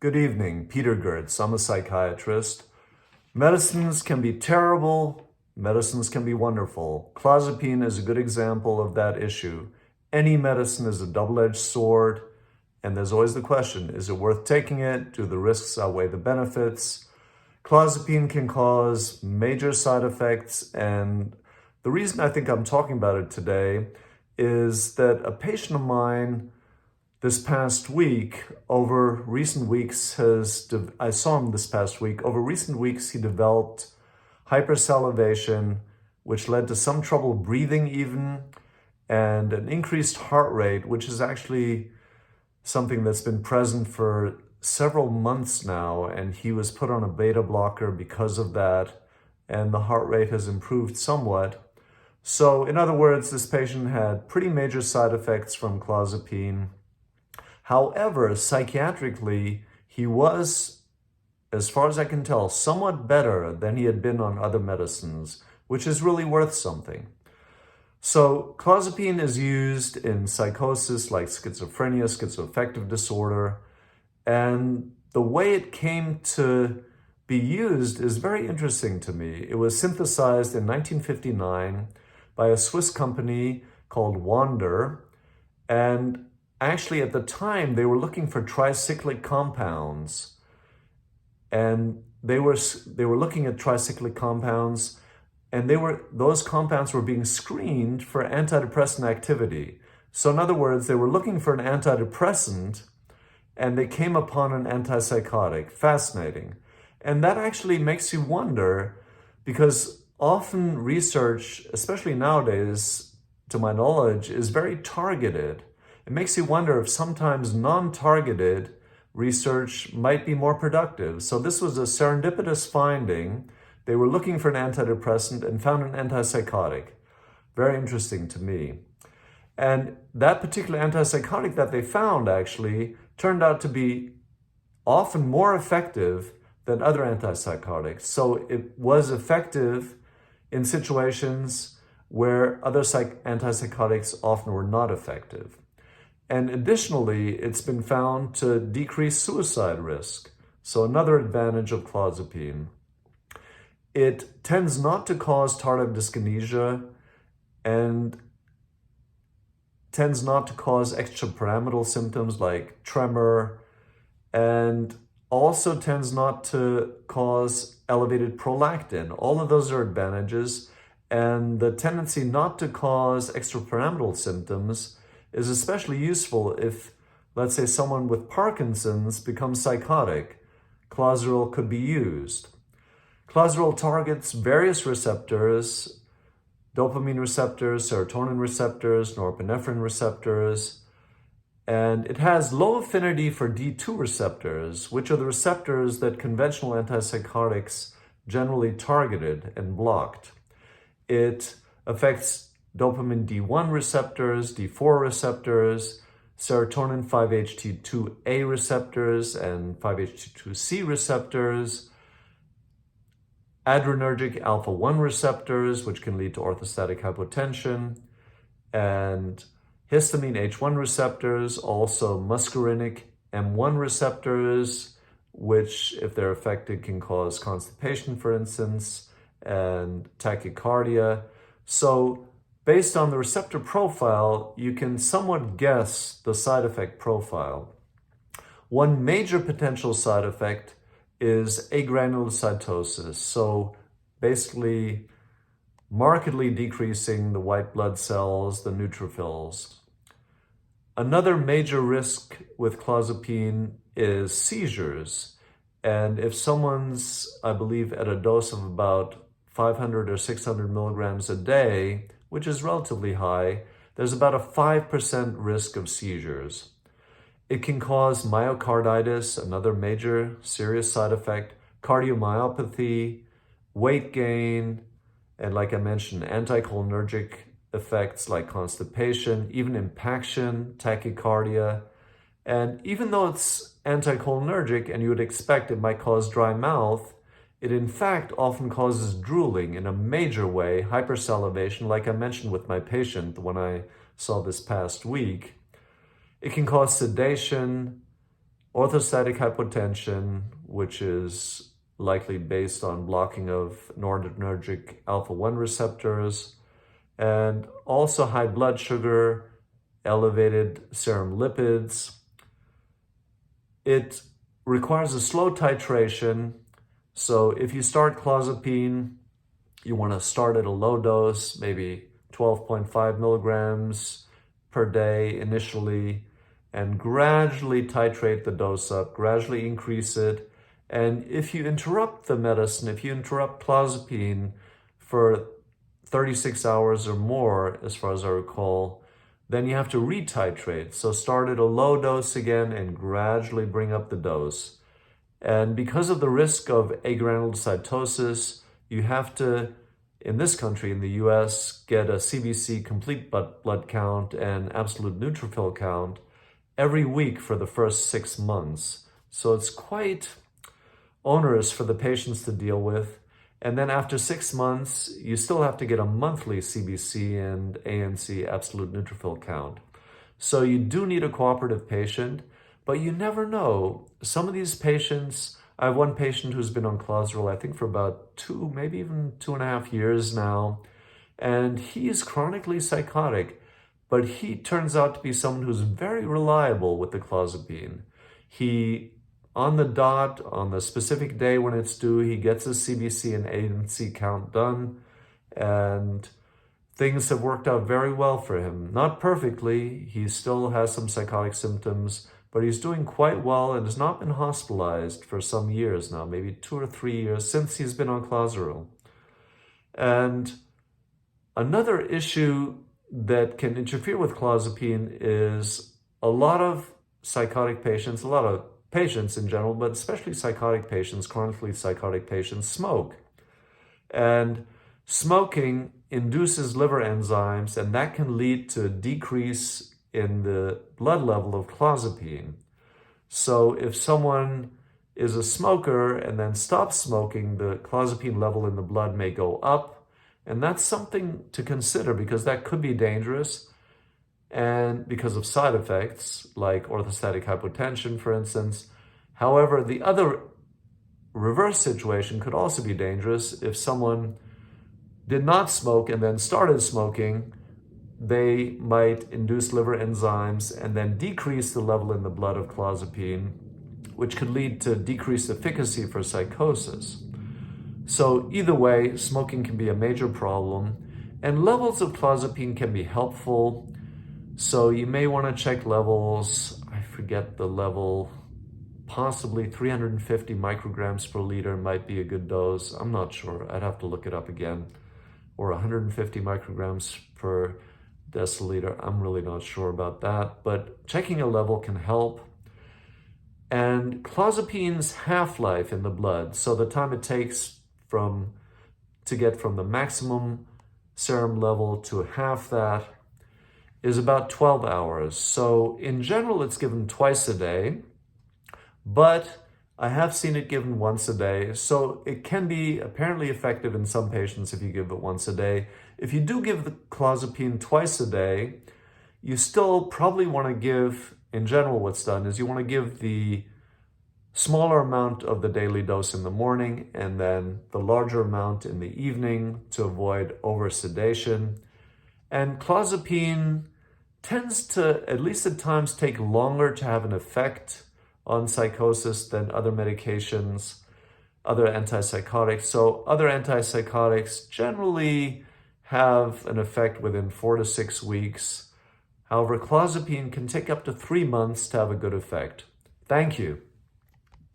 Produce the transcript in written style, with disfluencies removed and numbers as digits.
Good evening, Peter Goertz. I'm a psychiatrist. Medicines can be terrible, medicines can be wonderful. Clozapine is a good example of that issue. Any medicine is a double-edged sword, and there's always the question, is it worth taking it? Do the risks outweigh the benefits? Clozapine can cause major side effects, and the reason I think I'm talking about it today is that a patient of mine this past week, over recent weeks, I saw him this past week. Over recent weeks, he developed hypersalivation, which led to some trouble breathing even, and an increased heart rate, which is actually something that's been present for several months now, and he was put on a beta blocker because of that, and the heart rate has improved somewhat. So, in other words, this patient had pretty major side effects from clozapine. However, psychiatrically, he was, as far as I can tell, somewhat better than he had been on other medicines, which is really worth something. So clozapine is used in psychosis like schizophrenia, schizoaffective disorder, and the way it came to be used is very interesting to me. It was synthesized in 1959 by a Swiss company called Wander, and actually, at the time, they were looking for tricyclic compounds, and they were looking at tricyclic compounds, and those compounds were being screened for antidepressant activity. So in other words, they were looking for an antidepressant, and they came upon an antipsychotic. Fascinating. And that actually makes you wonder, because often research, especially nowadays, to my knowledge, is very targeted. It makes you wonder if sometimes non-targeted research might be more productive. So this was a serendipitous finding. They were looking for an antidepressant and found an antipsychotic. Very interesting to me. And that particular antipsychotic that they found actually turned out to be often more effective than other antipsychotics. So it was effective in situations where other antipsychotics often were not effective. And additionally, it's been found to decrease suicide risk. So another advantage of clozapine. It tends not to cause tardive dyskinesia and tends not to cause extrapyramidal symptoms like tremor, and also tends not to cause elevated prolactin. All of those are advantages, and the tendency not to cause extrapyramidal symptoms is especially useful if, let's say, someone with Parkinson's becomes psychotic. Clozaril could be used. Clozaril targets various receptors: dopamine receptors, serotonin receptors, norepinephrine receptors, and it has low affinity for D2 receptors, which are the receptors that conventional antipsychotics generally targeted and blocked. It affects dopamine D1 receptors, D4 receptors, serotonin 5-HT2A receptors and 5-HT2C receptors, adrenergic alpha-1 receptors, which can lead to orthostatic hypotension, and histamine H1 receptors, also muscarinic M1 receptors, which, if they're affected, can cause constipation, for instance, and tachycardia. So based on the receptor profile, you can somewhat guess the side effect profile. One major potential side effect is agranulocytosis, so basically markedly decreasing the white blood cells, the neutrophils. Another major risk with clozapine is seizures, and if someone's, I believe, at a dose of about 500 or 600 milligrams a day, which is relatively high, there's about a 5% risk of seizures. It can cause myocarditis, another major serious side effect, cardiomyopathy, weight gain, and like I mentioned, anticholinergic effects like constipation, even impaction, tachycardia. And even though it's anticholinergic and you would expect it might cause dry mouth, it in fact often causes drooling in a major way, hypersalivation, like I mentioned with my patient when I saw this past week. It can cause sedation, orthostatic hypotension, which is likely based on blocking of noradrenergic alpha-1 receptors, and also high blood sugar, elevated serum lipids. It requires a slow titration. So if you start clozapine, you want to start at a low dose, maybe 12.5 milligrams per day initially, and gradually titrate the dose up, gradually increase it. And if you interrupt the medicine, if you interrupt clozapine for 36 hours or more, as far as I recall, then you have to retitrate. So start at a low dose again and gradually bring up the dose. And because of the risk of agranulocytosis, you have to, in this country, in the US, get a CBC complete blood count and absolute neutrophil count every week for the first 6 months. So it's quite onerous for the patients to deal with. And then after 6 months, you still have to get a monthly CBC and ANC absolute neutrophil count. So you do need a cooperative patient, but you never know. Some of these patients, I have one patient who's been on Clozaril, I think for about 2, maybe even 2.5 years now, and he is chronically psychotic, but he turns out to be someone who's very reliable with the clozapine. He, on the dot, on the specific day when it's due, he gets his CBC and ANC count done, and things have worked out very well for him. Not perfectly, he still has some psychotic symptoms, but he's doing quite well and has not been hospitalized for some years now, maybe 2 or 3 years since he's been on Clozaril. And another issue that can interfere with clozapine is a lot of psychotic patients, a lot of patients in general, but especially psychotic patients, chronically psychotic patients, smoke. And smoking induces liver enzymes, and that can lead to a decrease in the blood level of clozapine. So if someone is a smoker and then stops smoking, the clozapine level in the blood may go up. And that's something to consider because that could be dangerous, and because of side effects like orthostatic hypotension, for instance. However, the other reverse situation could also be dangerous. If someone did not smoke and then started smoking, they might induce liver enzymes and then decrease the level in the blood of clozapine, which could lead to decreased efficacy for psychosis. So either way, smoking can be a major problem, and levels of clozapine can be helpful. So you may want to check levels. I forget the level, possibly 350 micrograms per liter might be a good dose. I'm not sure. I'd have to look it up again. Or 150 micrograms per deciliter. I'm really not sure about that, but checking a level can help. And clozapine's half-life in the blood, so the time it takes to get from the maximum serum level to half that, is about 12 hours. So in general, it's given twice a day, but I have seen it given once a day. So it can be apparently effective in some patients if you give it once a day. If you do give the clozapine twice a day, you still probably want to give, in general, what's done is you want to give the smaller amount of the daily dose in the morning and then the larger amount in the evening to avoid over-sedation. And clozapine tends to, at least at times, take longer to have an effect on psychosis than other medications, other antipsychotics. So other antipsychotics generally have an effect within 4 to 6 weeks. However, clozapine can take up to 3 months to have a good effect. Thank you.